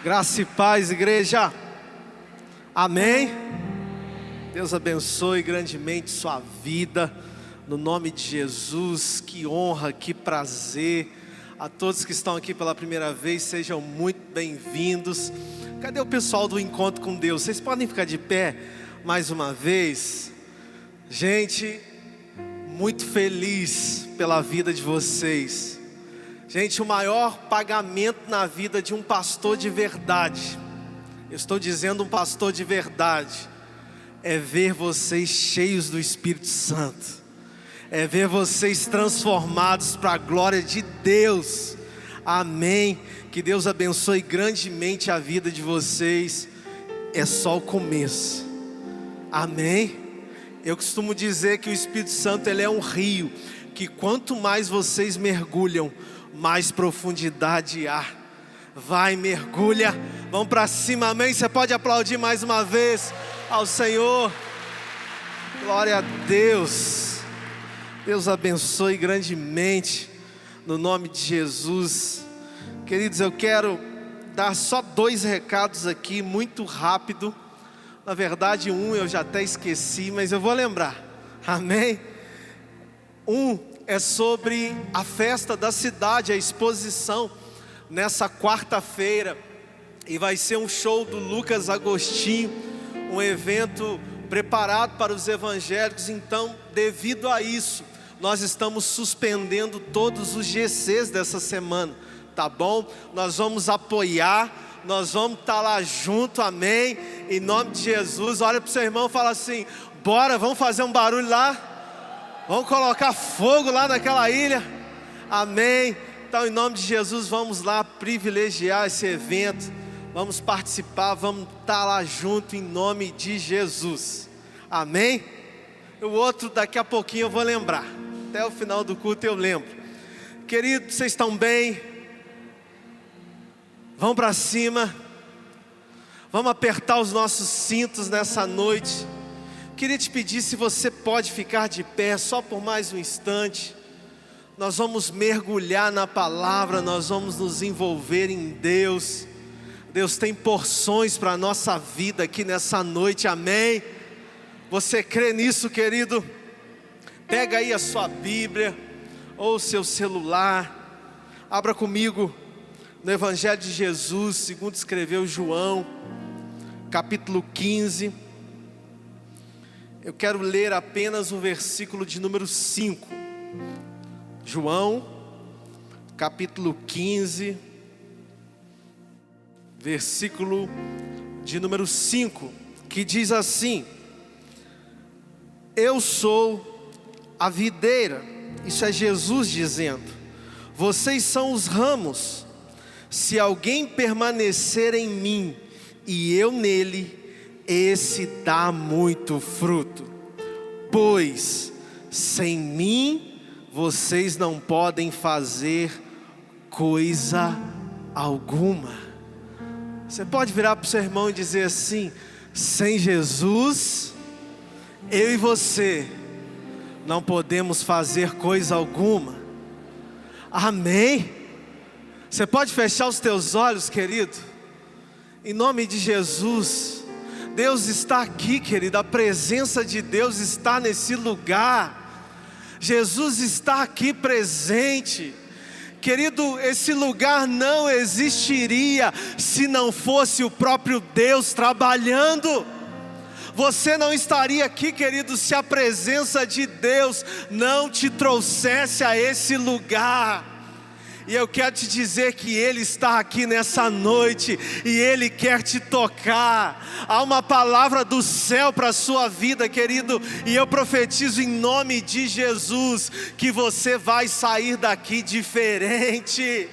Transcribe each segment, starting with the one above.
Graça e paz, igreja. Amém. Deus abençoe grandemente sua vida, no nome de Jesus. Que honra, que prazer. A todos que estão aqui pela primeira vez, sejam muito bem-vindos. Cadê o pessoal do Encontro com Deus? Vocês podem ficar de pé mais uma vez? Gente, muito feliz pela vida de vocês. Gente, o maior pagamento na vida de um pastor de verdade, eu estou dizendo um pastor de verdade, é ver vocês cheios do Espírito Santo, é ver vocês transformados para a glória de Deus. Amém. Que Deus abençoe grandemente a vida de vocês. É só o começo. Amém. Eu costumo dizer que o Espírito Santo, ele é um rio, que quanto mais vocês mergulham, mais profundidade há. Vai, mergulha, vamos para cima, amém? Você pode aplaudir mais uma vez ao Senhor. Glória a Deus. Deus abençoe grandemente, no nome de Jesus. Queridos, eu quero dar só 2 recados aqui, muito rápido. Na verdade, um eu já até esqueci, mas eu vou lembrar, amém? É sobre a festa da cidade, a exposição, nessa quarta-feira. E vai ser um show do Lucas Agostinho, um evento preparado para os evangélicos. Então, devido a isso, nós estamos suspendendo todos os GCs dessa semana, tá bom? Nós vamos apoiar, nós vamos estar lá junto, amém? Em nome de Jesus. Olha para o seu irmão e fala assim: bora, vamos fazer um barulho lá? Vamos colocar fogo lá naquela ilha, amém? Então, em nome de Jesus, vamos lá privilegiar esse evento, vamos participar, vamos estar lá junto, em nome de Jesus, amém? O outro, daqui a pouquinho eu vou lembrar, até o final do culto eu lembro. Queridos, vocês estão bem? Vamos para cima, vamos apertar os nossos cintos nessa noite. Queria te pedir se você pode ficar de pé só por mais um instante. Nós vamos mergulhar na palavra, nós vamos nos envolver em Deus. Deus tem porções para a nossa vida aqui nessa noite, amém? Você crê nisso, querido? Pega aí a sua Bíblia ou o seu celular, abra comigo no Evangelho de Jesus, segundo escreveu João, capítulo 15. Eu quero ler apenas o versículo de número 5. João, capítulo 15, versículo de número 5, que diz assim: eu sou a videira. Isso é Jesus dizendo: vocês são os ramos. Se alguém permanecer em mim e eu nele, esse dá muito fruto, pois sem mim vocês não podem fazer coisa alguma. Você pode virar para o seu irmão e dizer assim: sem Jesus, eu e você não podemos fazer coisa alguma. Amém? Você pode fechar os teus olhos, querido? Em nome de Jesus. Deus está aqui, querido, a presença de Deus está nesse lugar. Jesus está aqui presente. Querido, esse lugar não existiria se não fosse o próprio Deus trabalhando. Você não estaria aqui, querido, se a presença de Deus não te trouxesse a esse lugar. E eu quero te dizer que Ele está aqui nessa noite, e Ele quer te tocar. Há uma palavra do céu para a sua vida, querido, e eu profetizo em nome de Jesus, que você vai sair daqui diferente.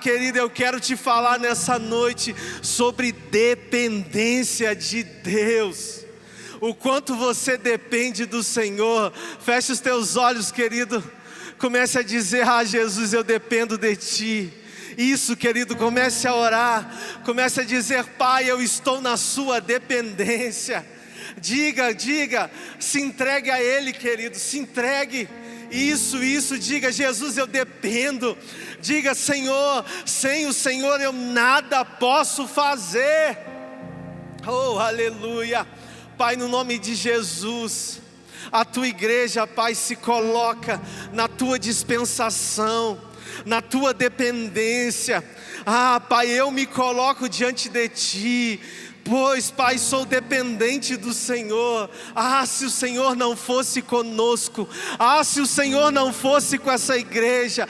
Querido, eu quero te falar nessa noite sobre dependência de Deus. O quanto você depende do Senhor. Feche os teus olhos, querido. Comece a dizer: Jesus, eu dependo de Ti. Isso, querido, comece a orar. Comece a dizer: Pai, eu estou na Sua dependência. Diga, se entregue a Ele, querido, se entregue. Isso, diga: Jesus, eu dependo. Diga: Senhor, sem o Senhor eu nada posso fazer. Oh, aleluia. Pai, no nome de Jesus, a tua igreja, Pai, se coloca na tua dispensação, na tua dependência. Pai, eu me coloco diante de ti, pois, Pai, sou dependente do Senhor. Se o Senhor não fosse conosco, se o Senhor não fosse com essa igreja,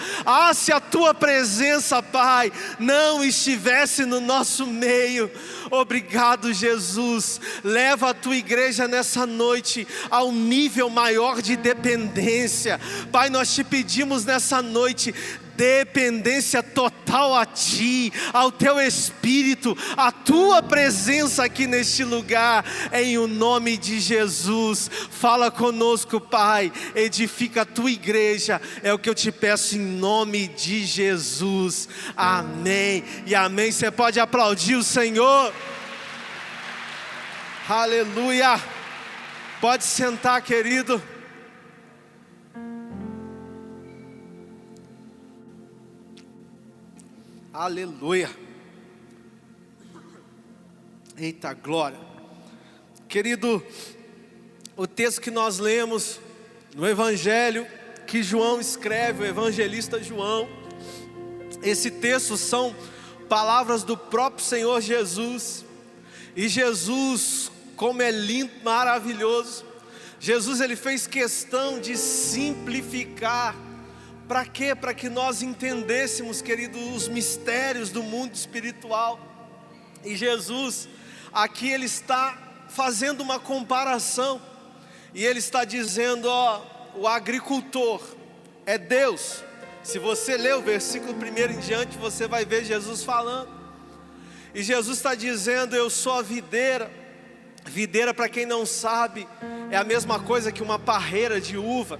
se a tua presença, Pai, não estivesse no nosso meio. Obrigado, Jesus. Leva a tua igreja nessa noite ao nível maior de dependência. Pai, nós te pedimos nessa noite dependência total a ti, ao teu Espírito, a tua presença aqui neste lugar, em o nome de Jesus. Fala conosco, Pai, edifica a tua igreja, é o que eu te peço em nome de Jesus. Amém e amém. Você pode aplaudir o Senhor. Aleluia. Pode sentar, querido. Aleluia. Eita glória. Querido, o texto que nós lemos no Evangelho que João escreve, o evangelista João, esse texto são palavras do próprio Senhor Jesus. E Jesus, como é lindo, maravilhoso, Jesus ele fez questão de simplificar. Para quê? Para que nós entendêssemos, querido, os mistérios do mundo espiritual. E Jesus, aqui ele está fazendo uma comparação. E ele está dizendo, o agricultor é Deus. Se você ler o versículo 1 em diante, você vai ver Jesus falando. E Jesus está dizendo, eu sou a videira. Videira, para quem não sabe, é a mesma coisa que uma parreira de uva.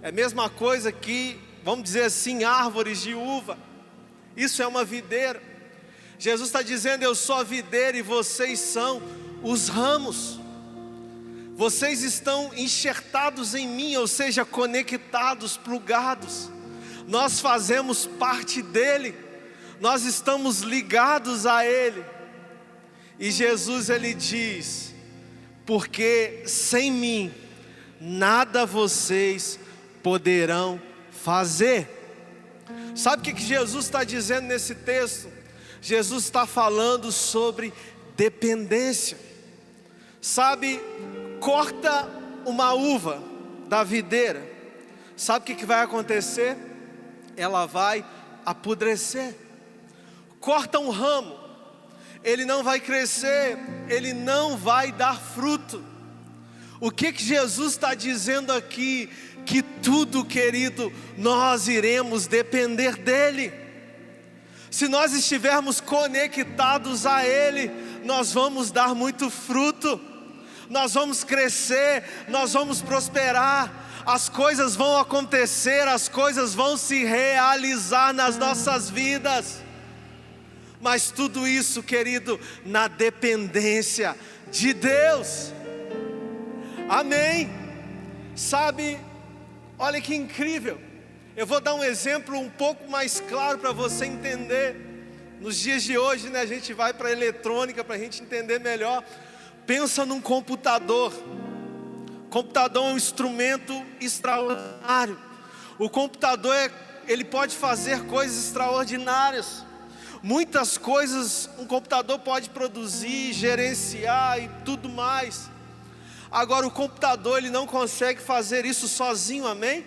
É a mesma coisa que, vamos dizer assim, árvores de uva. Isso é uma videira. Jesus está dizendo, eu sou a videira e vocês são os ramos. Vocês estão enxertados em mim, ou seja, conectados, plugados. Nós fazemos parte dele. Nós estamos ligados a ele. E Jesus ele diz, porque sem mim nada vocês poderão fazer. Sabe o que Jesus está dizendo nesse texto? Jesus está falando sobre dependência. Sabe, corta uma uva da videira, sabe o que vai acontecer? Ela vai apodrecer. Corta um ramo, ele não vai crescer, ele não vai dar fruto. O que Jesus está dizendo aqui? Que tudo, querido, nós iremos depender dele. Se nós estivermos conectados a ele, nós vamos dar muito fruto, nós vamos crescer, nós vamos prosperar, as coisas vão acontecer, as coisas vão se realizar nas nossas vidas. Mas tudo isso, querido, na dependência de Deus. Amém. Sabe, olha que incrível. Eu vou dar um exemplo um pouco mais claro para você entender. Nos dias de hoje, né, a gente vai para a eletrônica para a gente entender melhor. Pensa num computador. O computador é um instrumento extraordinário. O computador ele pode fazer coisas extraordinárias. Muitas coisas um computador pode produzir, gerenciar e tudo mais. Agora o computador ele não consegue fazer isso sozinho, amém?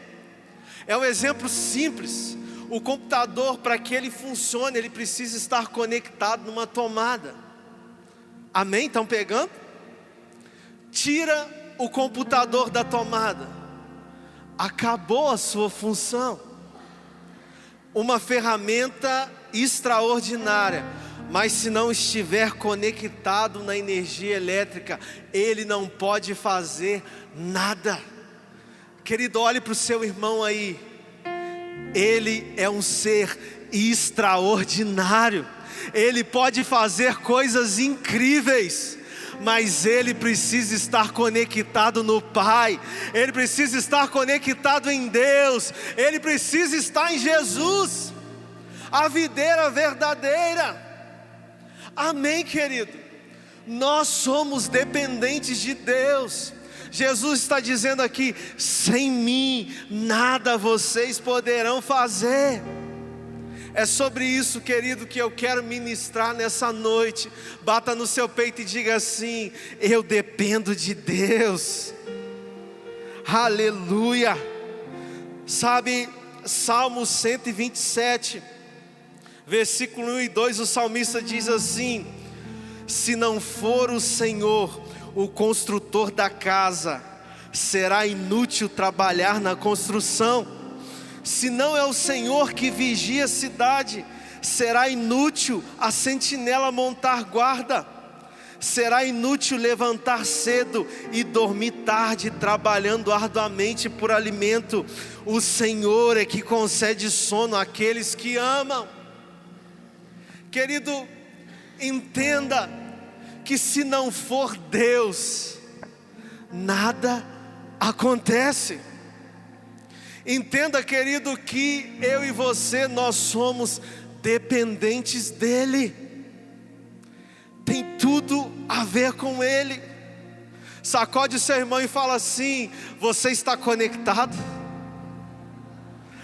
É um exemplo simples. O computador, para que ele funcione, ele precisa estar conectado numa tomada. Amém? Estão pegando? Tira o computador da tomada, acabou a sua função. Uma ferramenta extraordinária, mas se não estiver conectado na energia elétrica, ele não pode fazer nada. Querido, olhe para o seu irmão aí. Ele é um ser extraordinário. Ele pode fazer coisas incríveis, mas ele precisa estar conectado no Pai, ele precisa estar conectado em Deus, ele precisa estar em Jesus, a videira verdadeira. Amém, querido? Nós somos dependentes de Deus. Jesus está dizendo aqui: sem mim nada vocês poderão fazer. É sobre isso, querido, que eu quero ministrar nessa noite. Bata no seu peito e diga assim: eu dependo de Deus. Aleluia. Sabe, Salmo 127, versículo 1 e 2, o salmista diz assim: se não for o Senhor o construtor da casa, será inútil trabalhar na construção. Se não é o Senhor que vigia a cidade, será inútil a sentinela montar guarda. Será inútil levantar cedo e dormir tarde, trabalhando arduamente por alimento. O Senhor é que concede sono àqueles que amam. Querido, entenda que se não for Deus, nada acontece. Entenda, querido, que eu e você, nós somos dependentes dEle. Tem tudo a ver com Ele. Sacode o seu irmão e fala assim: você está conectado?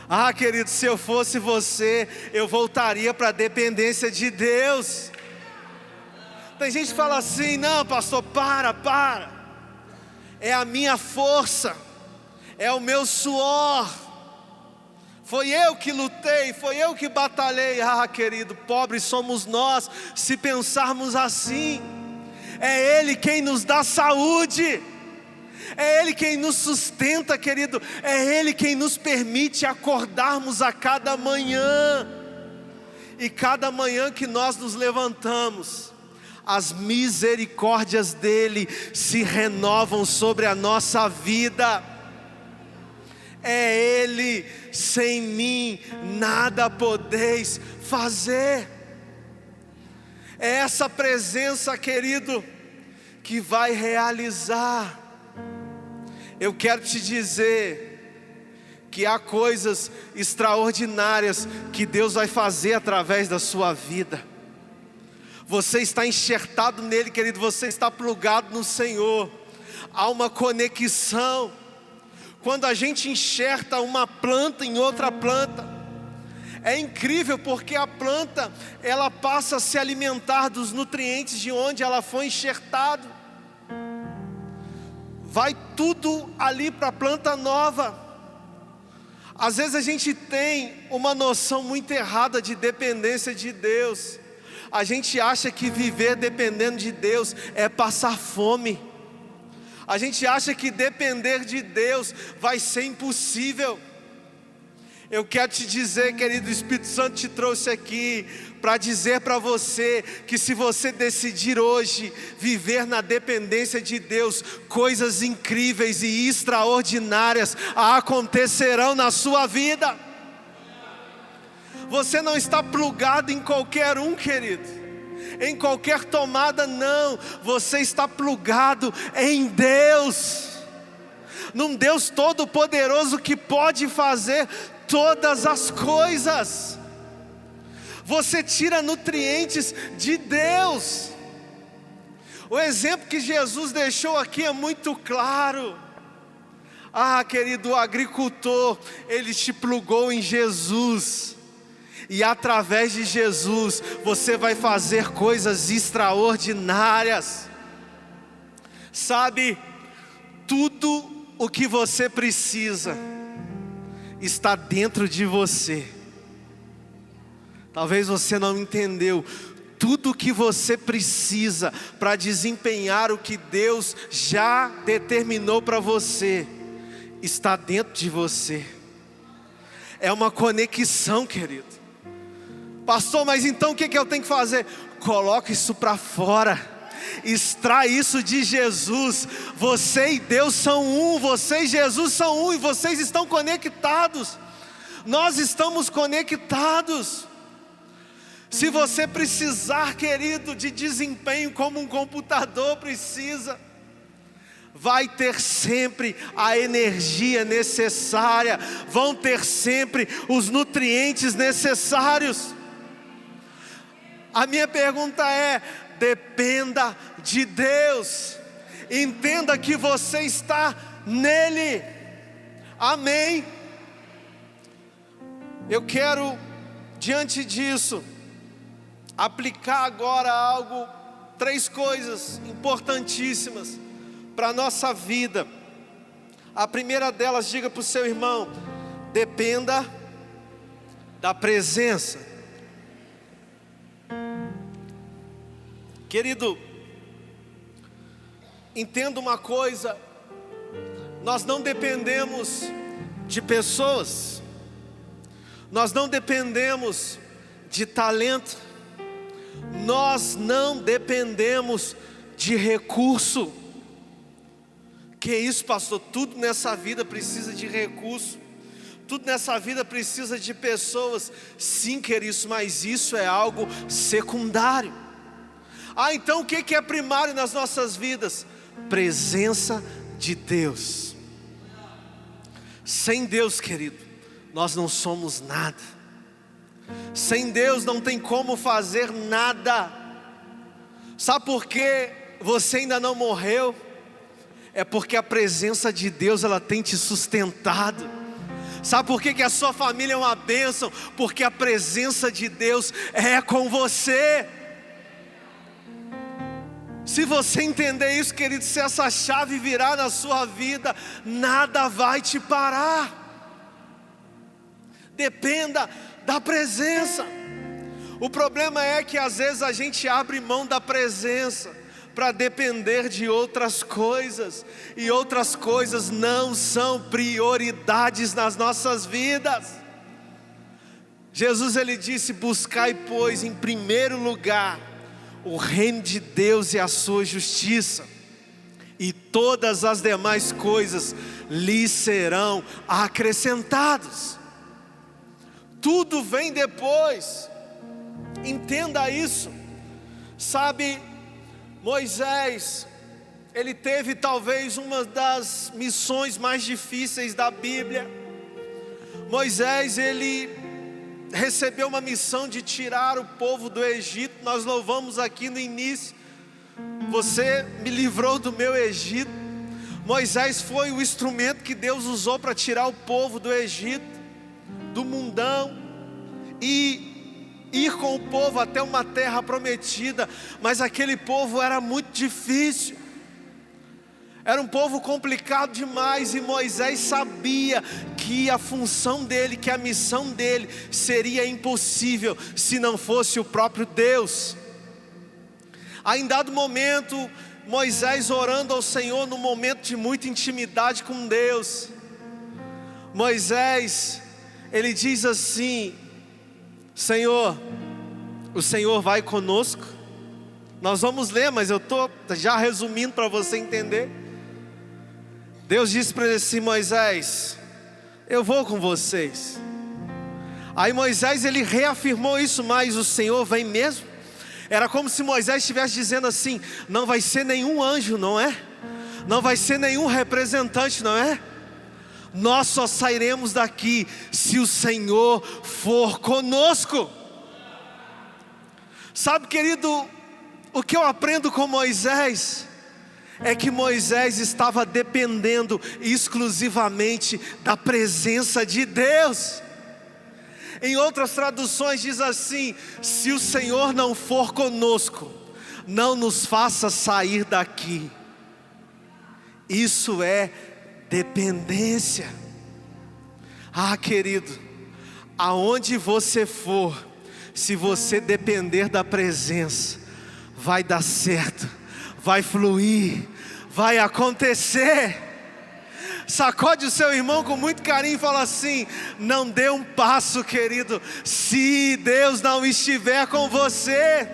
Ah, querido, se eu fosse você, eu voltaria para a dependência de Deus. Tem gente que fala assim: não, pastor, para. É a minha força, é o meu suor, foi eu que lutei, foi eu que batalhei. Ah, querido, pobres somos nós se pensarmos assim. É Ele quem nos dá saúde, é Ele quem nos sustenta, querido, é Ele quem nos permite acordarmos a cada manhã. E cada manhã que nós nos levantamos, as misericórdias dEle se renovam sobre a nossa vida. É Ele, sem mim nada podeis fazer. É essa presença, querido, que vai realizar. Eu quero te dizer que há coisas extraordinárias que Deus vai fazer através da sua vida. Você está enxertado nele, querido, você está plugado no Senhor. Há uma conexão. Quando a gente enxerta uma planta em outra planta, é incrível, porque a planta, ela passa a se alimentar dos nutrientes de onde ela foi enxertada. Vai tudo ali para a planta nova. Às vezes a gente tem uma noção muito errada de dependência de Deus. A gente acha que viver dependendo de Deus é passar fome. A gente acha que depender de Deus vai ser impossível. Eu quero te dizer, querido, o Espírito Santo te trouxe aqui para dizer para você que se você decidir hoje viver na dependência de Deus, coisas incríveis e extraordinárias acontecerão na sua vida. Você não está plugado em qualquer um, querido, em qualquer tomada, não. Você está plugado em Deus, num Deus todo-poderoso que pode fazer todas as coisas. Você tira nutrientes de Deus. O exemplo que Jesus deixou aqui é muito claro. Ah, querido, o agricultor, ele te plugou em Jesus. E através de Jesus, você vai fazer coisas extraordinárias. Sabe, tudo o que você precisa está dentro de você. Talvez você não entendeu. Tudo o que você precisa para desempenhar o que Deus já determinou para você está dentro de você. É uma conexão, querido. Pastor, mas então o que eu tenho que fazer? Coloque isso para fora. Extrai isso de Jesus. Você e Deus são um. Você e Jesus são um. E vocês estão conectados. Nós estamos conectados. Se você precisar, querido, de desempenho como um computador precisa, vai ter sempre a energia necessária, vão ter sempre os nutrientes necessários. A minha pergunta é: dependa de Deus, entenda que você está nele, amém? Eu quero, diante disso, aplicar agora algo, 3 coisas importantíssimas para a nossa vida. A primeira delas, diga para o seu irmão: dependa da presença. Querido, entenda uma coisa: nós não dependemos de pessoas, nós não dependemos de talento, nós não dependemos de recurso. Que isso, pastor? Tudo nessa vida precisa de recurso, tudo nessa vida precisa de pessoas. Sim, queridos, mas isso é algo secundário. Então o que é primário nas nossas vidas? Presença de Deus. Sem Deus, querido, nós não somos nada. Sem Deus não tem como fazer nada. Sabe por que você ainda não morreu? É porque a presença de Deus, ela tem te sustentado. Sabe por que a sua família é uma bênção? Porque a presença de Deus é com você. Se você entender isso, querido, se essa chave virar na sua vida, nada vai te parar. Dependa da presença. O problema é que às vezes a gente abre mão da presença para depender de outras coisas, e outras coisas não são prioridades nas nossas vidas. Jesus, ele disse: buscai, pois, em primeiro lugar o reino de Deus e a sua justiça, e todas as demais coisas lhe serão acrescentadas. Tudo vem depois, entenda isso. Sabe, Moisés, ele teve talvez uma das missões mais difíceis da Bíblia. Moisés, ele recebeu uma missão de tirar o povo do Egito. Nós louvamos aqui no início: você me livrou do meu Egito. Moisés foi o instrumento que Deus usou para tirar o povo do Egito, do mundão, e ir com o povo até uma terra prometida. Mas aquele povo era muito difícil, era um povo complicado demais, e Moisés sabia que a função dele, que a missão dele seria impossível se não fosse o próprio Deus. Aí, em dado momento, Moisés orando ao Senhor, num momento de muita intimidade com Deus, Moisés, ele diz assim: Senhor, o Senhor vai conosco? Nós vamos ler, mas eu estou já resumindo para você entender. Deus disse para ele assim: Moisés, eu vou com vocês. Aí Moisés, ele reafirmou isso: mas o Senhor vem mesmo? Era como se Moisés estivesse dizendo assim: não vai ser nenhum anjo, não é? Não vai ser nenhum representante, não é? Nós só sairemos daqui se o Senhor for conosco. Sabe, querido, o que eu aprendo com Moisés é que Moisés estava dependendo exclusivamente da presença de Deus. Em outras traduções diz assim: se o Senhor não for conosco, não nos faça sair daqui. Isso é dependência. Querido, aonde você for, se você depender da presença, vai dar certo, vai fluir, vai acontecer. Sacode o seu irmão com muito carinho e fala assim: não dê um passo, querido, se Deus não estiver com você.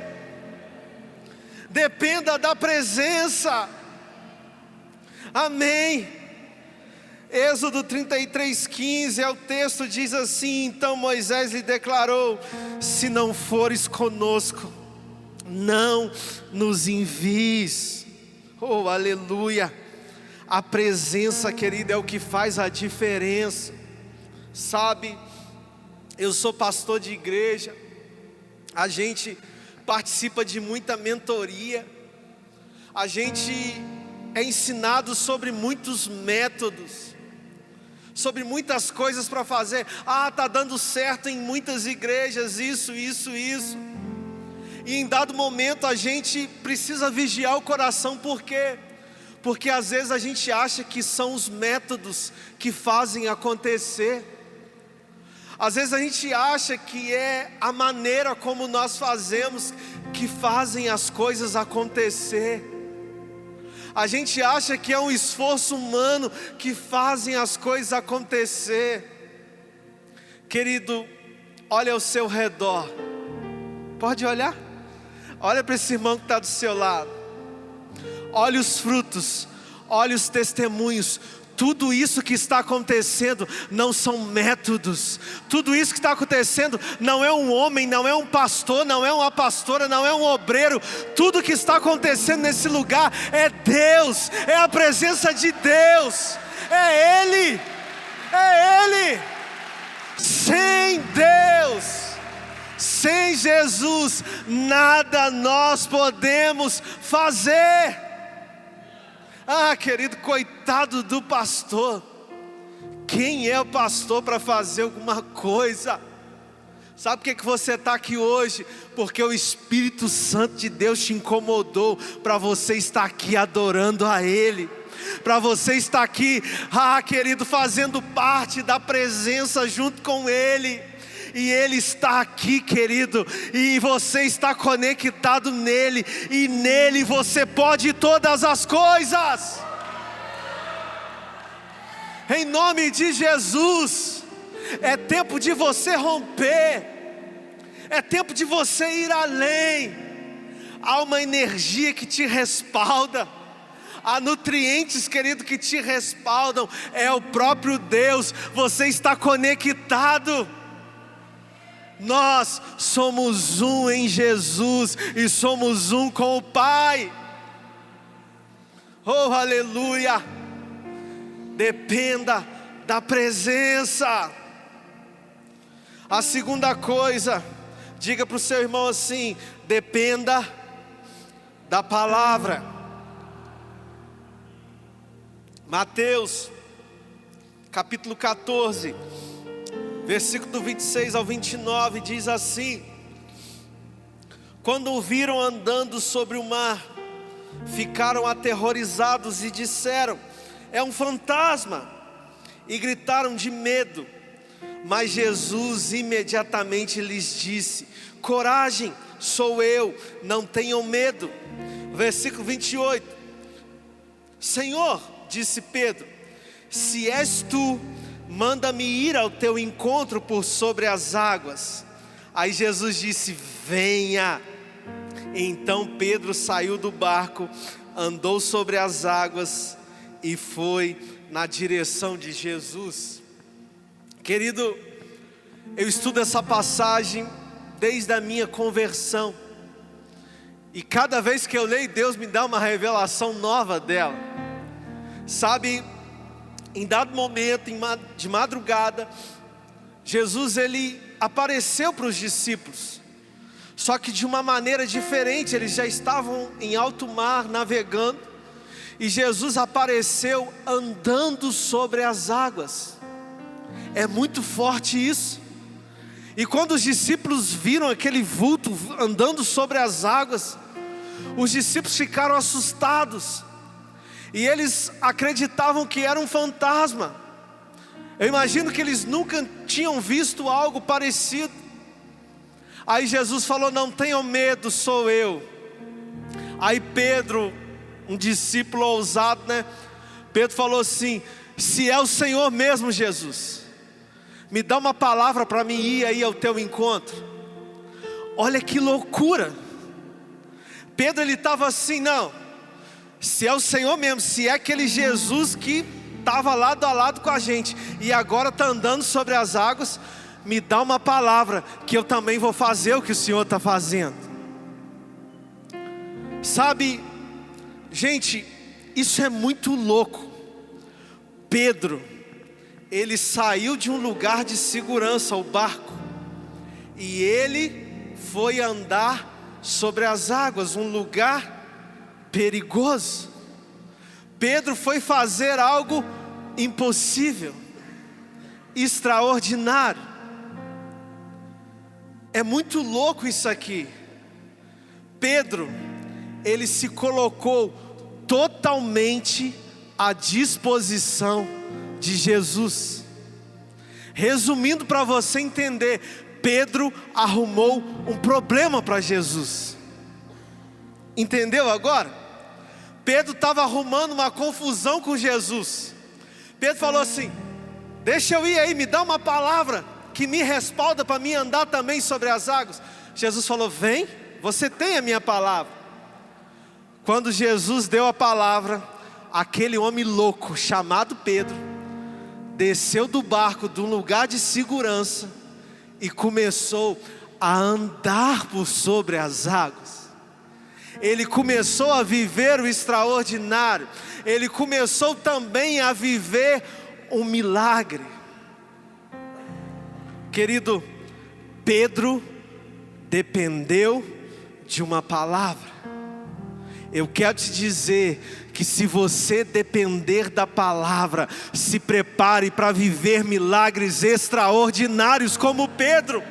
Dependa da presença. Amém. Êxodo 33:15 é o texto, diz assim: então Moisés lhe declarou: se não fores conosco, não nos envies. Oh, aleluia! A presença, querida, é o que faz a diferença. Sabe, eu sou pastor de igreja, a gente participa de muita mentoria, a gente é ensinado sobre muitos métodos, sobre muitas coisas para fazer. Tá dando certo em muitas igrejas, isso. E em dado momento a gente precisa vigiar o coração, por quê? Porque às vezes a gente acha que são os métodos que fazem acontecer. Às vezes a gente acha que é a maneira como nós fazemos que fazem as coisas acontecer. A gente acha que é um esforço humano que fazem as coisas acontecer. Querido, olha ao seu redor. Pode olhar? Olha para esse irmão que está do seu lado. Olha os frutos, olha os testemunhos. Tudo isso que está acontecendo não são métodos. Tudo isso que está acontecendo não é um homem, não é um pastor, não é uma pastora, não é um obreiro. Tudo que está acontecendo nesse lugar é Deus, é a presença de Deus, é Ele, é Ele. Sem Deus, sem Jesus, nada nós podemos fazer. Querido, coitado do pastor. Quem é o pastor para fazer alguma coisa? Sabe por que você está aqui hoje? Porque o Espírito Santo de Deus te incomodou para você estar aqui adorando a Ele, para você estar aqui, querido, fazendo parte da presença junto com Ele. E Ele está aqui, querido, e você está conectado nele, e nele você pode todas as coisas. Em nome de Jesus, é tempo de você romper, é tempo de você ir além. Há uma energia que te respalda, há nutrientes, querido, que te respaldam, é o próprio Deus. Você está conectado. Nós somos um em Jesus e somos um com o Pai. Oh, aleluia! Dependa da presença. A segunda coisa, diga para o seu irmão assim: dependa da palavra. Mateus capítulo 14, versículo do 26 ao 29, diz assim: quando o viram andando sobre o mar, ficaram aterrorizados e disseram: é um fantasma, e gritaram de medo. Mas Jesus imediatamente lhes disse: coragem, sou eu, não tenham medo. Versículo 28: Senhor, disse Pedro, se és tu, manda-me ir ao teu encontro por sobre as águas. Aí Jesus disse: venha. Então Pedro saiu do barco, andou sobre as águas e foi na direção de Jesus. Querido, eu estudo essa passagem desde a minha conversão, e cada vez que eu leio, Deus me dá uma revelação nova dela. Sabe, em dado momento, de madrugada, Jesus ele apareceu para os discípulos, só que de uma maneira diferente. Eles já estavam em alto mar navegando, e Jesus apareceu andando sobre as águas. É muito forte isso. E quando os discípulos viram aquele vulto andando sobre as águas, os discípulos ficaram assustados, e eles acreditavam que era um fantasma. Eu imagino que eles nunca tinham visto algo parecido. Aí Jesus falou: não tenham medo, sou eu. Aí Pedro, um discípulo ousado, né? Pedro falou assim: se é o Senhor mesmo, Jesus, me dá uma palavra para mim ir aí ao teu encontro. Olha que loucura. Pedro ele estava assim: não, se é o Senhor mesmo, se é aquele Jesus que estava lado a lado com a gente e agora está andando sobre as águas, me dá uma palavra que eu também vou fazer o que o Senhor está fazendo. Sabe, gente, isso é muito louco. Pedro, ele saiu de um lugar de segurança, o barco, e ele foi andar sobre as águas, um lugar perigoso. Pedro foi fazer algo impossível, extraordinário. É muito louco isso aqui. Pedro, ele se colocou totalmente à disposição de Jesus. Resumindo para você entender, Pedro arrumou um problema para Jesus. Entendeu agora? Pedro estava arrumando uma confusão com Jesus. Pedro falou assim: deixa eu ir aí, me dá uma palavra que me respalda para mim andar também sobre as águas. Jesus falou: vem, você tem a minha palavra. Quando Jesus deu a palavra, aquele homem louco chamado Pedro desceu do barco, de um lugar de segurança, e começou a andar por sobre as águas. Ele começou a viver o extraordinário. Ele começou também a viver um milagre. Querido, Pedro dependeu de uma palavra. Eu quero te dizer que se você depender da palavra, se prepare para viver milagres extraordinários como Pedro.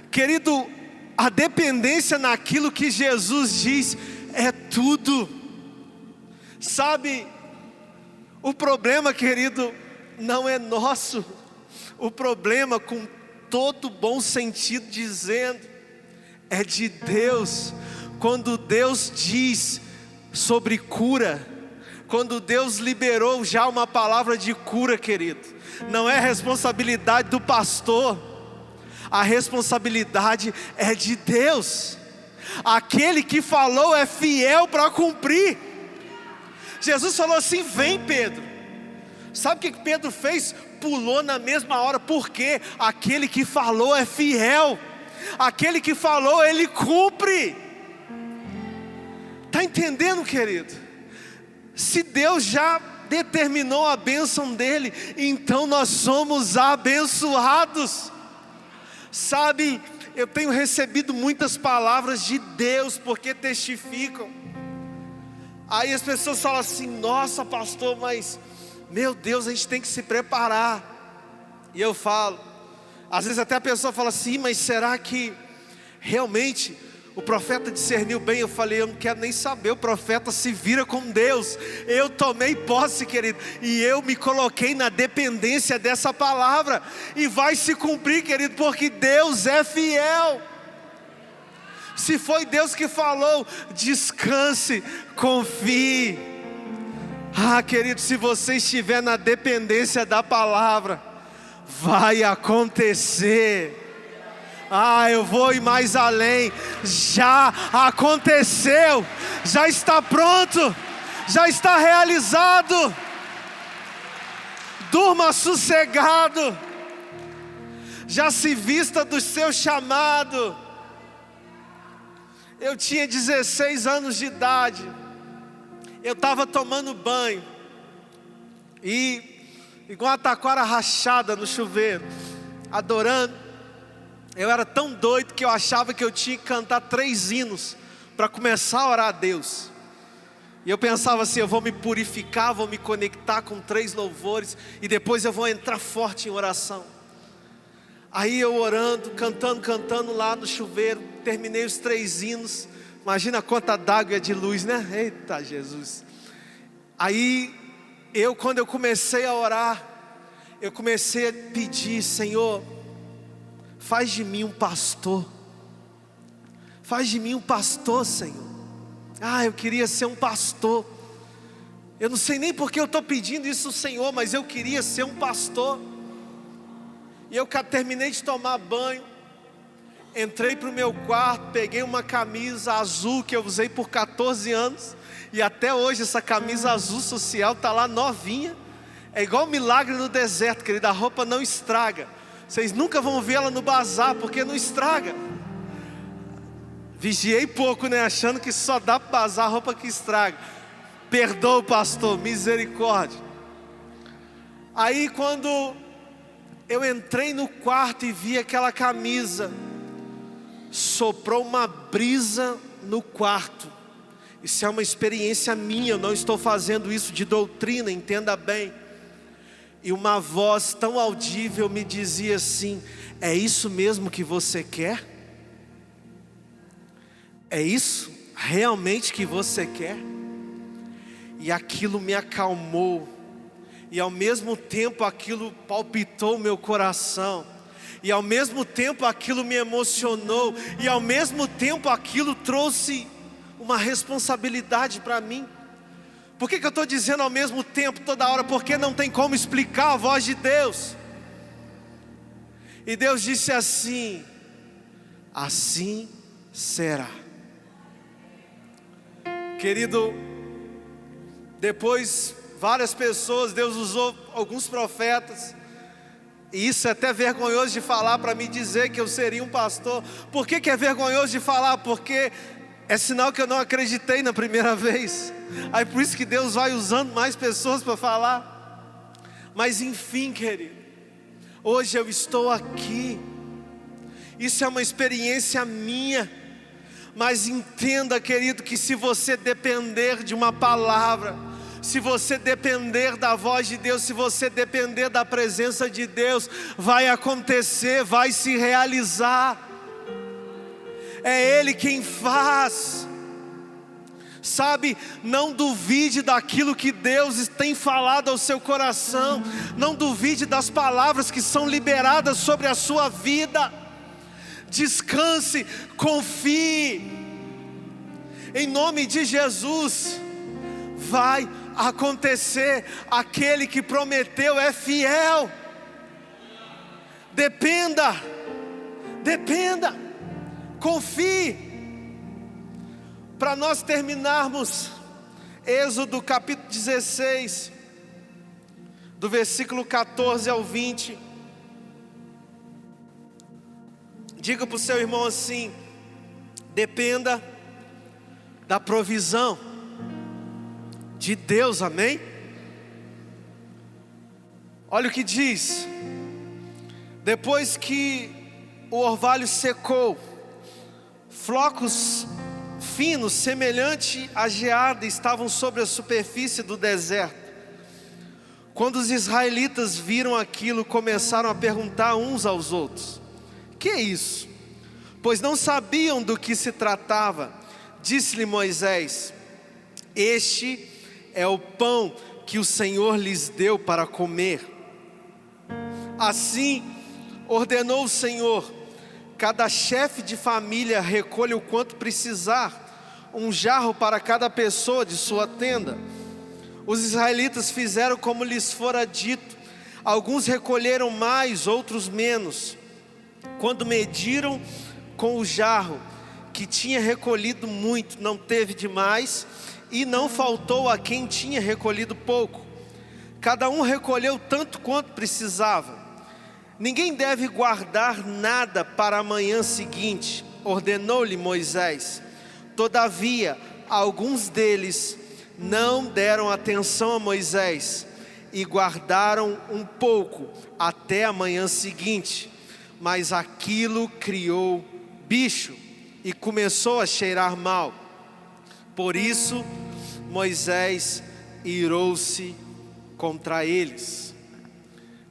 Querido, a dependência naquilo que Jesus diz é tudo. Sabe, o problema, querido, não é nosso. O problema, com todo bom sentido dizendo, é de Deus. Quando Deus diz sobre cura, quando Deus liberou já uma palavra de cura, querido, não é responsabilidade do pastor, a responsabilidade é de Deus. Aquele que falou é fiel para cumprir. Jesus falou assim: vem, Pedro. Sabe o que Pedro fez? Pulou na mesma hora, porque aquele que falou é fiel, aquele que falou, ele cumpre. Está entendendo, querido? Se Deus já determinou a bênção dele, então nós somos abençoados. Sabe, eu tenho recebido muitas palavras de Deus, porque testificam. Aí as pessoas falam assim: nossa, pastor, mas meu Deus, a gente tem que se preparar. E eu falo, às vezes até a pessoa fala assim: mas será que realmente o profeta discerniu bem? Eu falei: eu não quero nem saber, o profeta se vira com Deus. Eu tomei posse, querido, e eu me coloquei na dependência dessa palavra, e vai se cumprir, querido, porque Deus é fiel. Se foi Deus que falou, descanse, confie. Querido, se você estiver na dependência da palavra, vai acontecer. Eu vou ir mais além. Já aconteceu, já está pronto, já está realizado. Durma sossegado, já se vista do seu chamado. Eu tinha 16 anos de idade, eu estava tomando banho, e igual uma taquara rachada no chuveiro, adorando. Eu era tão doido que eu achava que eu tinha que cantar 3 hinos para começar a orar a Deus. E eu pensava assim: eu vou me purificar, vou me conectar com 3 louvores, e depois eu vou entrar forte em oração. Aí eu orando, cantando lá no chuveiro, terminei os 3 hinos. Imagina quanta d'água de luz, né? Eita Jesus. Aí quando eu comecei a orar, eu comecei a pedir: Senhor, faz de mim um pastor. Faz de mim um pastor, Senhor. Eu queria ser um pastor. Eu não sei nem porque eu estou pedindo isso, Senhor, mas eu queria ser um pastor. E eu terminei de tomar banho, entrei para o meu quarto, peguei uma camisa azul que eu usei por 14 anos, e até hoje essa camisa azul social está lá novinha. É igual milagre no deserto, querida, a roupa não estraga. Vocês nunca vão ver ela no bazar, porque não estraga. Vigiei pouco, né? Achando que só dá para bazar roupa que estraga. Perdoa, pastor, misericórdia. Aí quando eu entrei no quarto e vi aquela camisa, soprou uma brisa no quarto. Isso é uma experiência minha, eu não estou fazendo isso de doutrina, entenda bem. E uma voz tão audível me dizia assim: é isso mesmo que você quer? É isso realmente que você quer? E aquilo me acalmou, e ao mesmo tempo aquilo palpitou meu coração, e ao mesmo tempo aquilo me emocionou, e ao mesmo tempo aquilo trouxe uma responsabilidade para mim. Por que eu estou dizendo ao mesmo tempo toda hora? Porque não tem como explicar a voz de Deus. E Deus disse assim: assim será. Querido, depois várias pessoas, Deus usou alguns profetas, e isso é até vergonhoso de falar, para me dizer que eu seria um pastor. Por que é vergonhoso de falar? Porque é sinal que eu não acreditei na primeira vez. Aí por isso que Deus vai usando mais pessoas para falar. Mas enfim, querido, hoje eu estou aqui. Isso é uma experiência minha. Mas entenda, querido, que se você depender de uma palavra, se você depender da voz de Deus, se você depender da presença de Deus, vai acontecer, vai se realizar. É Ele quem faz. Sabe, não duvide daquilo que Deus tem falado ao seu coração. Não duvide das palavras que são liberadas sobre a sua vida. Descanse, confie. Em nome de Jesus, vai acontecer. Aquele que prometeu é fiel. Dependa, confie. Para nós terminarmos, Êxodo capítulo 16, do versículo 14 ao 20. Diga para o seu irmão assim: dependa da provisão de Deus, amém? Olha o que diz: depois que o orvalho secou, flocos finos, semelhante à geada, estavam sobre a superfície do deserto. Quando os israelitas viram aquilo, começaram a perguntar uns aos outros: que é isso? Pois não sabiam do que se tratava. Disse-lhe Moisés: este é o pão que o Senhor lhes deu para comer. Assim ordenou o Senhor: cada chefe de família recolha o quanto precisar, um jarro para cada pessoa de sua tenda. Os israelitas fizeram como lhes fora dito. Alguns recolheram mais, outros menos. Quando mediram com o jarro, que tinha recolhido muito, não teve demais, e não faltou a quem tinha recolhido pouco. Cada um recolheu tanto quanto precisava. Ninguém deve guardar nada para a manhã seguinte, ordenou-lhe Moisés. Todavia, alguns deles não deram atenção a Moisés e guardaram um pouco até a manhã seguinte. Mas aquilo criou bicho e começou a cheirar mal. Por isso, Moisés irou-se contra eles.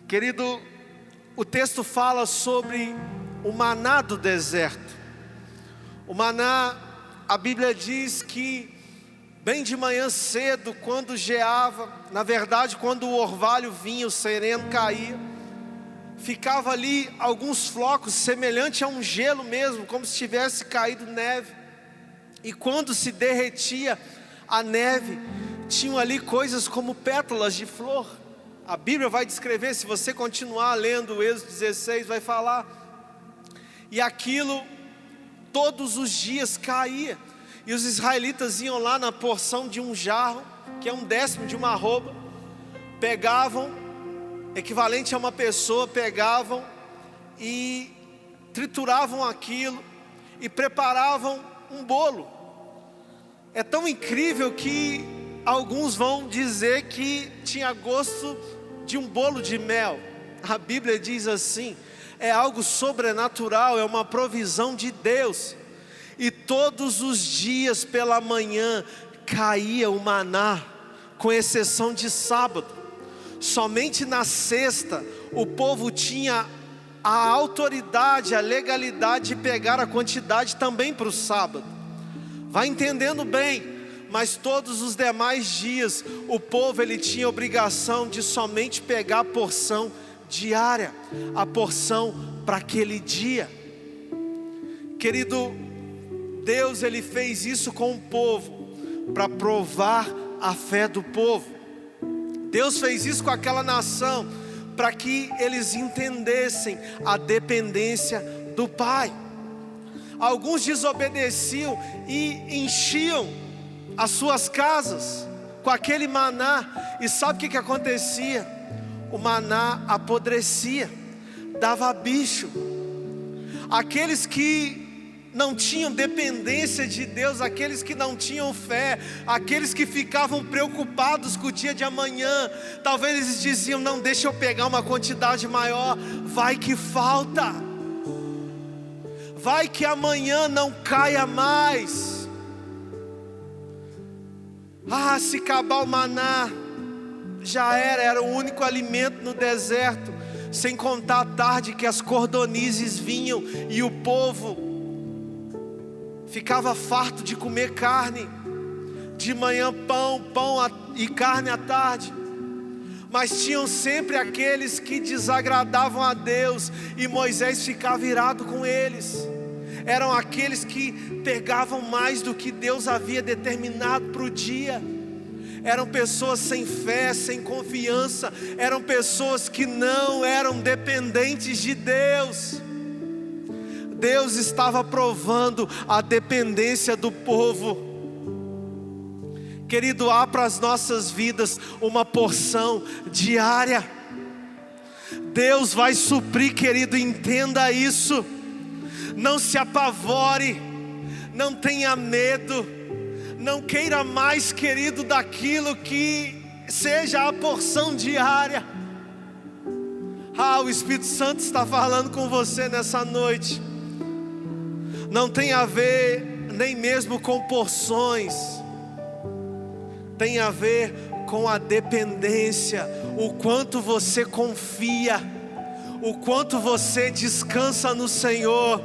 Querido, o texto fala sobre o maná do deserto. O maná, a Bíblia diz que bem de manhã cedo, quando geava, na verdade quando o orvalho vinha, o sereno caía, ficava ali alguns flocos, semelhante a um gelo mesmo, como se tivesse caído neve. E quando se derretia a neve, tinham ali coisas como pétalas de flor. A Bíblia vai descrever, se você continuar lendo o Êxodo 16, vai falar. e aquilo todos os dias caía. E os israelitas iam lá na porção de um jarro, que é 1/10 de uma arroba, pegavam, equivalente a uma pessoa, pegavam e trituravam aquilo e preparavam um bolo. É tão incrível que alguns vão dizer que tinha gosto de um bolo de mel. A Bíblia diz assim: é algo sobrenatural, é uma provisão de Deus. E todos os dias pela manhã caía o maná, com exceção de sábado. Somente na sexta o povo tinha a autoridade, a legalidade de pegar a quantidade também para o sábado. Vai entendendo bem, mas todos os demais dias o povo ele tinha obrigação de somente pegar a porção diária, a porção para aquele dia. Querido, Deus ele fez isso com o povo para provar a fé do povo. Deus fez isso com aquela nação para que eles entendessem a dependência do Pai. Alguns desobedeciam e enchiam as suas casas com aquele maná. E sabe o que acontecia? O maná apodrecia, dava bicho. Aqueles que não tinham dependência de Deus, aqueles que não tinham fé, aqueles que ficavam preocupados com o dia de amanhã, talvez eles diziam: não, deixa eu pegar uma quantidade maior, vai que falta, vai que amanhã não caia mais. Se acabar o maná, já era o único alimento no deserto, sem contar a tarde que as cordonizes vinham e o povo ficava farto de comer carne, de manhã pão e carne à tarde. Mas tinham sempre aqueles que desagradavam a Deus, e Moisés ficava irado com eles. Eram aqueles que pegavam mais do que Deus havia determinado para o dia. Eram pessoas sem fé, sem confiança. Eram pessoas que não eram dependentes de Deus. Deus estava provando a dependência do povo. Querido, há para as nossas vidas uma porção diária. Deus vai suprir, querido, entenda isso. Não se apavore, não tenha medo, não queira mais, querido, daquilo que seja a porção diária. O Espírito Santo está falando com você nessa noite. Não tem a ver nem mesmo com porções, tem a ver com a dependência, o quanto você confia, o quanto você descansa no Senhor.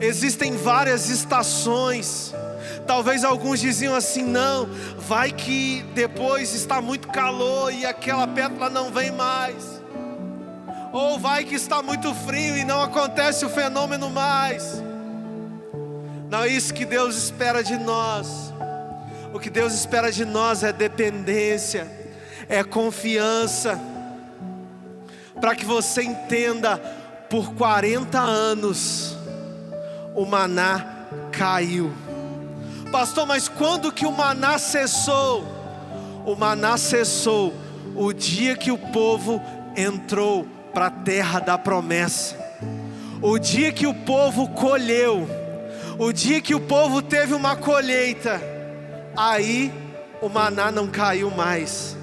Existem várias estações. Talvez alguns diziam assim: não, vai que depois está muito calor e aquela pétala não vem mais. Ou vai que está muito frio e não acontece o fenômeno mais. Não é isso que Deus espera de nós. O que Deus espera de nós é dependência, é confiança. Para que você entenda, por 40 anos o maná caiu. Pastor, mas quando que o maná cessou? O maná cessou o dia que o povo entrou para a terra da promessa. O dia que o povo colheu, o dia que o povo teve uma colheita, aí o maná não caiu mais.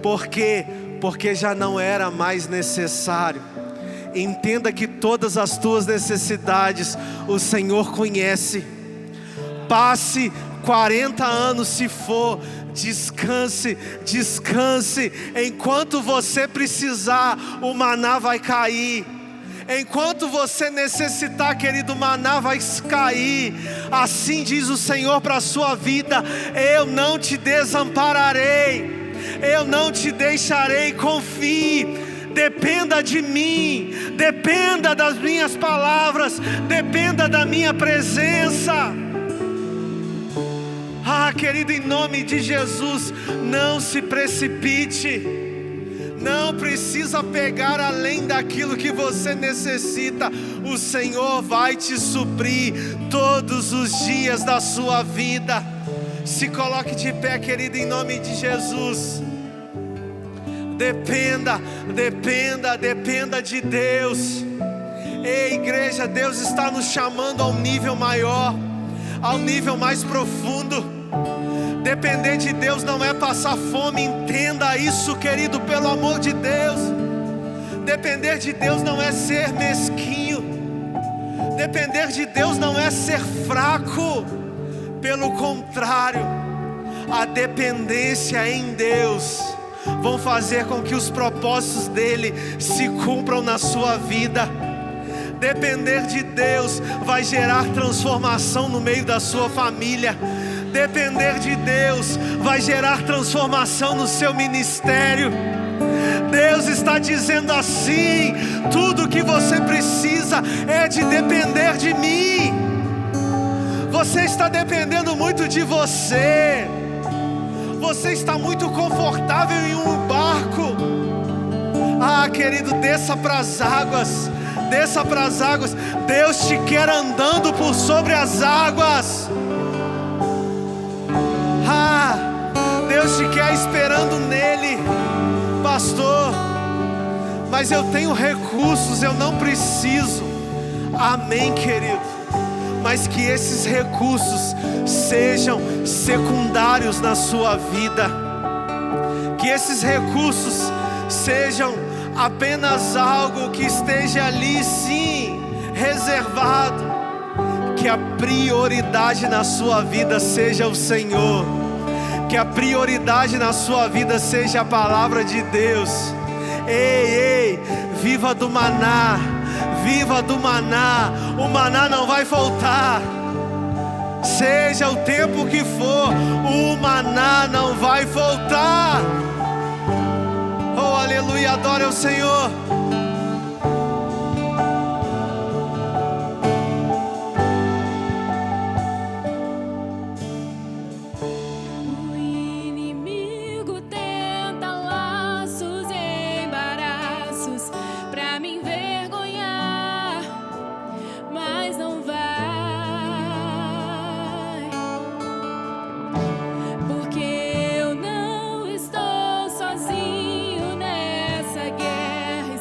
Por quê? Porque já não era mais necessário. Entenda que todas as tuas necessidades o Senhor conhece. Passe 40 anos se for, descanse, descanse. Enquanto você precisar, o maná vai cair. Enquanto você necessitar, querido, o maná vai cair. Assim diz o Senhor para a sua vida: eu não te desampararei, eu não te deixarei. Confie, dependa de mim, dependa das minhas palavras, dependa da minha presença. Querido, em nome de Jesus, não se precipite, Não precisa pegar além daquilo que você necessita. O Senhor vai te suprir todos os dias da sua vida. Se coloque de pé, querido, em nome de Jesus. Dependa de Deus. Ei, igreja, Deus está nos chamando a um nível maior, ao nível mais profundo. Depender de Deus não é passar fome, entenda isso, querido, pelo amor de Deus. Depender de Deus não é ser mesquinho. Depender de Deus não é ser fraco. Pelo contrário, a dependência em Deus vão fazer com que os propósitos dele se cumpram na sua vida. Depender de Deus vai gerar transformação no meio da sua família. Depender de Deus vai gerar transformação no seu ministério. Deus está dizendo assim: tudo que você precisa é de depender de mim. Você está dependendo muito de você. Você está muito confortável em um barco. Ah, querido, desça para as águas. Desça para as águas. Deus te quer andando por sobre as águas. Deus te quer esperando nele. Pastor, mas eu tenho recursos, eu não preciso. Amém, querido. Mas que esses recursos sejam secundários na sua vida. Que esses recursos sejam apenas algo que esteja ali, sim, reservado. Que a prioridade na sua vida seja o Senhor. Que a prioridade na sua vida seja a palavra de Deus. Ei, viva do maná. Viva do maná. O maná não vai faltar. Seja o tempo que for, o maná não vai faltar. Oh, aleluia, adora o Senhor. Porque eu não estou sozinho nessa guerra.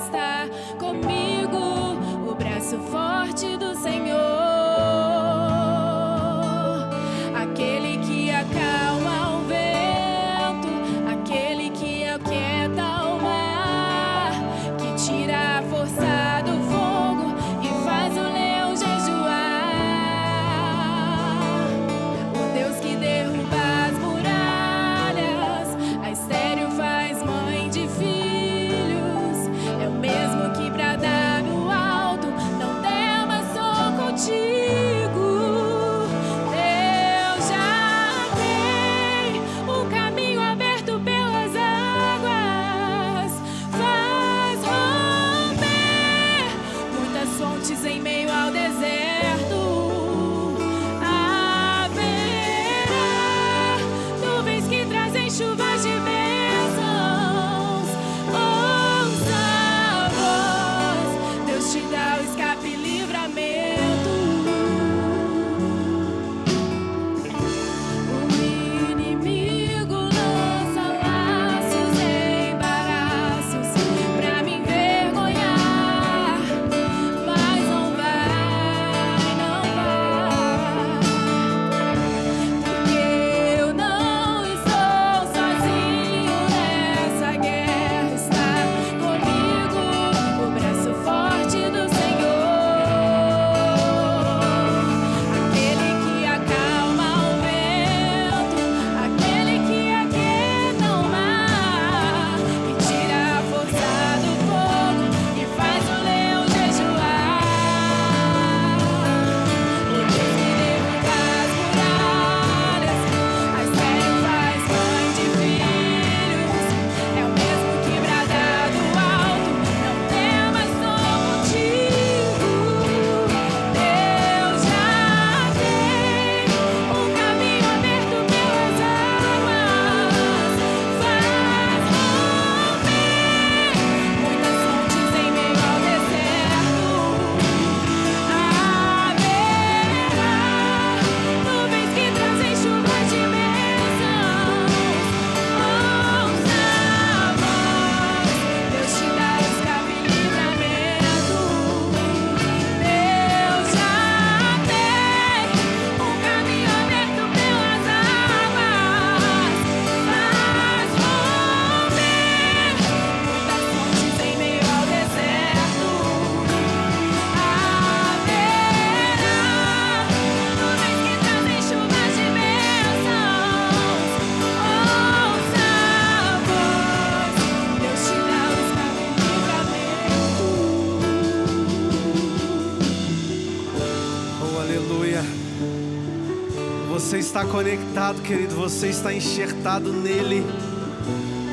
Você está conectado, querido, você está enxertado nele.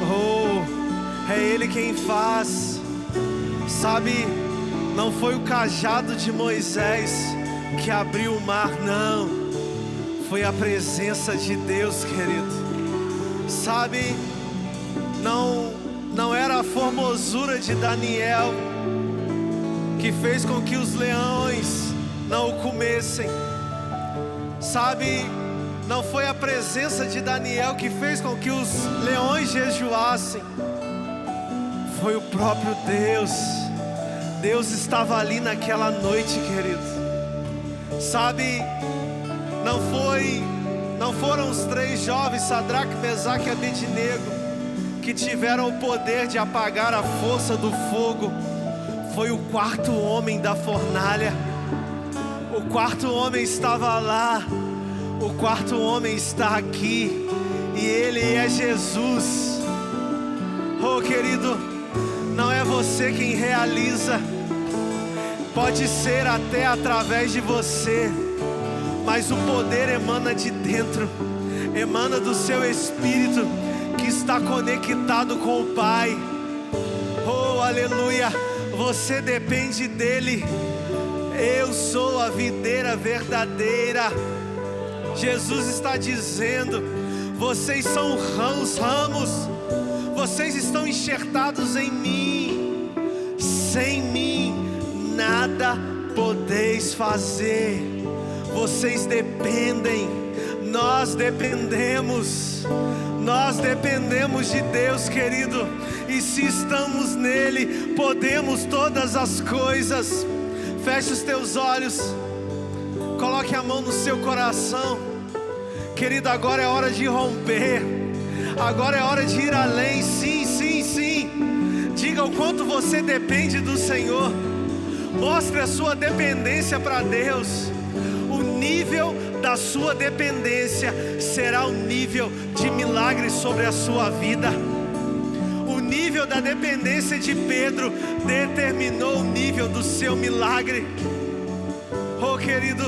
Oh, é Ele quem faz. Sabe, não foi o cajado de Moisés que abriu o mar, não. Foi a presença de Deus, querido. Sabe, não era a formosura de Daniel que fez com que os leões não o comessem. Sabe, não foi a presença de Daniel que fez com que os leões jejuassem. Foi o próprio Deus. Deus estava ali naquela noite, querido. Sabe, não foram os 3 jovens, Sadraque, Mesaque e Abednego, que tiveram o poder de apagar a força do fogo. Foi o 4º homem da fornalha. O 4º homem estava lá. O 4º homem está aqui. E Ele é Jesus. Oh, querido, não é você quem realiza. Pode ser até através de você, mas o poder emana de dentro. Emana do seu espírito, que está conectado com o Pai. Oh, aleluia. Você depende dEle. Eu sou a videira verdadeira. Jesus está dizendo: vocês são os ramos. Vocês estão enxertados em mim. Sem mim nada podeis fazer. Vocês dependem. Nós dependemos. Nós dependemos de Deus, querido. E se estamos nele, podemos todas as coisas. Feche os teus olhos. Coloque a mão no seu coração. Querido, agora é hora de romper. Agora é hora de ir além. Sim, sim, sim. Diga o quanto você depende do Senhor. Mostre a sua dependência para Deus. O nível da sua dependência será o nível de milagre sobre a sua vida. O nível da dependência de Pedro determinou o nível do seu milagre. Oh, querido,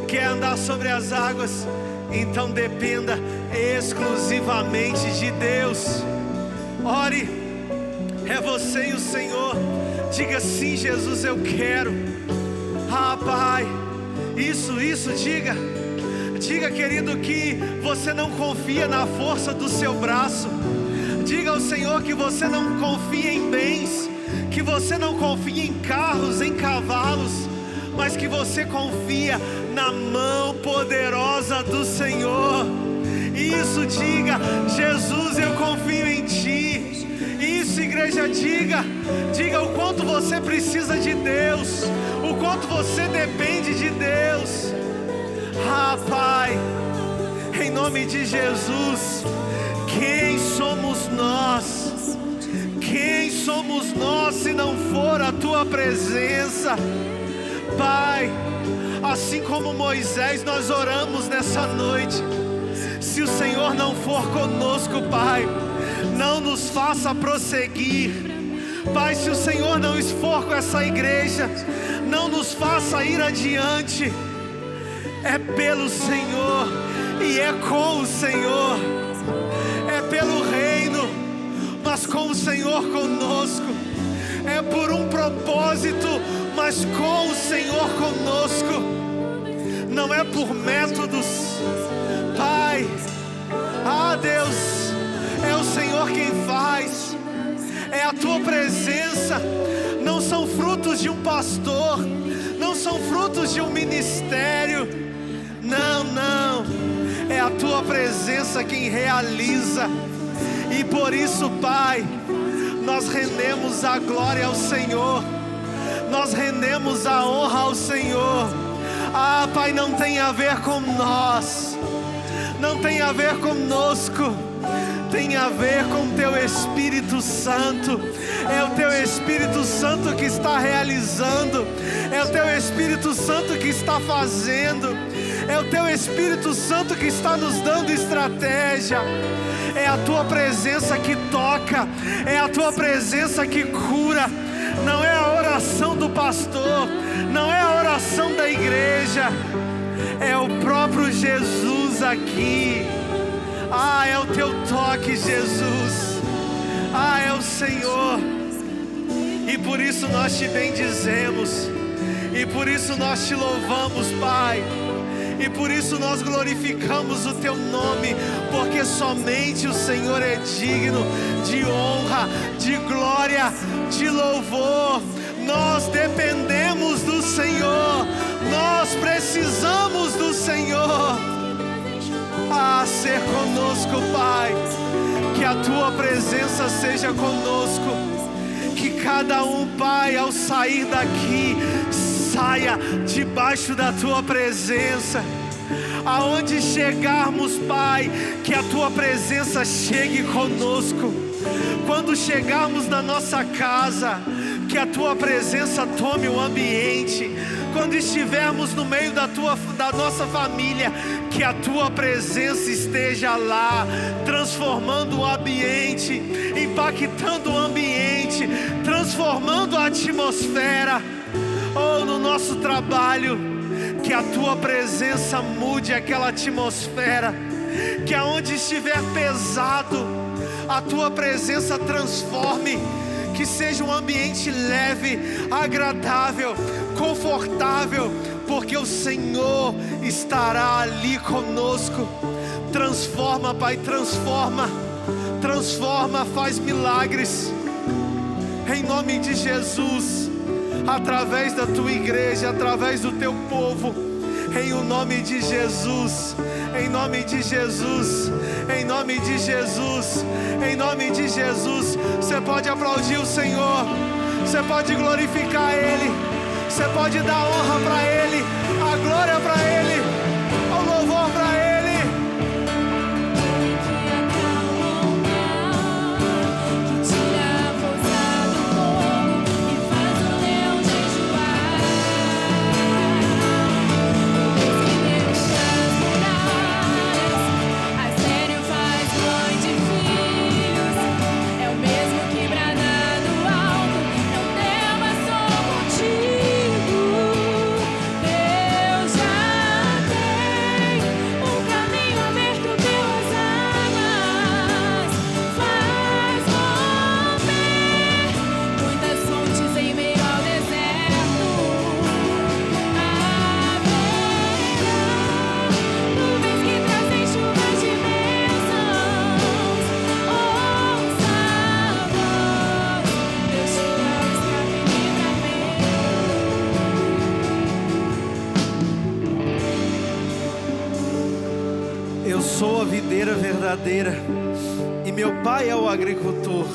quer andar sobre as águas? Então dependa exclusivamente de Deus. Ore, é você e o Senhor. Diga: sim, Jesus, eu quero. Ah, Pai, isso, diga. Diga, querido, que você não confia na força do seu braço. Diga ao Senhor que você não confia em bens, que você não confia em carros, em cavalos, mas que você confia na mão poderosa do Senhor. Isso, diga: Jesus, eu confio em Ti. Isso, igreja, diga o quanto você precisa de Deus, o quanto você depende de Deus. Ah, Pai, em nome de Jesus, quem somos nós? Quem somos nós se não for a Tua presença? Pai, assim como Moisés, nós oramos nessa noite. Se o Senhor não for conosco, Pai, não nos faça prosseguir. Pai, se o Senhor não for com essa igreja, não nos faça ir adiante. É pelo Senhor e é com o Senhor. É pelo reino, mas com o Senhor conosco. É por um propósito, mas com o Senhor conosco. Não é por métodos. Pai, ah, Deus, é o Senhor quem faz. É a Tua presença. Não são frutos de um pastor, não são frutos de um ministério. Não, é a Tua presença quem realiza. E por isso, Pai, nós rendemos a glória ao Senhor, nós rendemos a honra ao Senhor. Ah, Pai, não tem a ver com nós, não tem a ver conosco, tem a ver com o Teu Espírito Santo. É o Teu Espírito Santo que está realizando, é o Teu Espírito Santo que está fazendo, é o Teu Espírito Santo que está nos dando estratégia. É a Tua presença que toca, é a Tua presença que cura. Não é a oração do pastor, não é a oração da igreja, É o próprio Jesus aqui. Ah, é o teu toque, Jesus. Ah, é o Senhor. E por isso nós te bendizemos. E por isso nós te louvamos, Pai. E por isso nós glorificamos o teu nome, porque somente o Senhor é digno de honra, de glória, de louvor. Nós dependemos do Senhor, nós precisamos do Senhor. Ah, ser conosco, Pai, que a tua presença seja conosco, que cada um, Pai, ao sair daqui, saia debaixo da tua presença. Aonde chegarmos, Pai, que a tua presença chegue conosco. Quando chegarmos na nossa casa, que a tua presença tome o ambiente. Quando estivermos no meio da nossa família, que a tua presença esteja lá, transformando o ambiente, impactando o ambiente, transformando a atmosfera. Ou no nosso trabalho, que a tua presença mude aquela atmosfera, que aonde estiver pesado, a tua presença transforme, que seja um ambiente leve, agradável, confortável, porque o Senhor estará ali conosco. Transforma, Pai, transforma, faz milagres, em nome de Jesus. Através da tua igreja, através do teu povo, em o nome de Jesus, em nome de Jesus, em nome de Jesus, em nome de Jesus. Você pode aplaudir o Senhor, você pode glorificar Ele, você pode dar honra para Ele, a glória para Ele, o louvor para Ele. Sou a videira verdadeira e meu pai é o agricultor.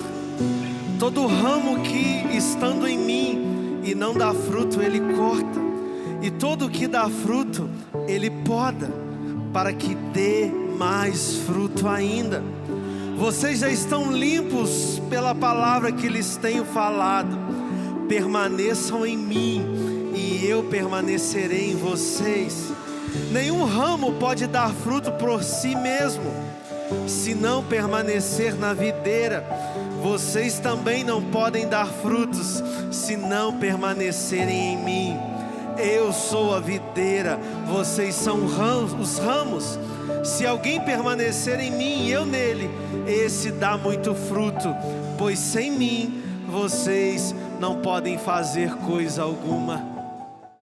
Todo ramo que estando em mim e não dá fruto, ele corta, e todo que dá fruto, ele poda, para que dê mais fruto ainda. Vocês já estão limpos pela palavra que lhes tenho falado. Permaneçam em mim e eu permanecerei em vocês. Nenhum ramo pode dar fruto por si mesmo, se não permanecer na videira. Vocês também não podem dar frutos, se não permanecerem em mim. Eu sou a videira, vocês são os ramos. Se alguém permanecer em mim e eu nele, esse dá muito fruto, pois sem mim vocês não podem fazer coisa alguma.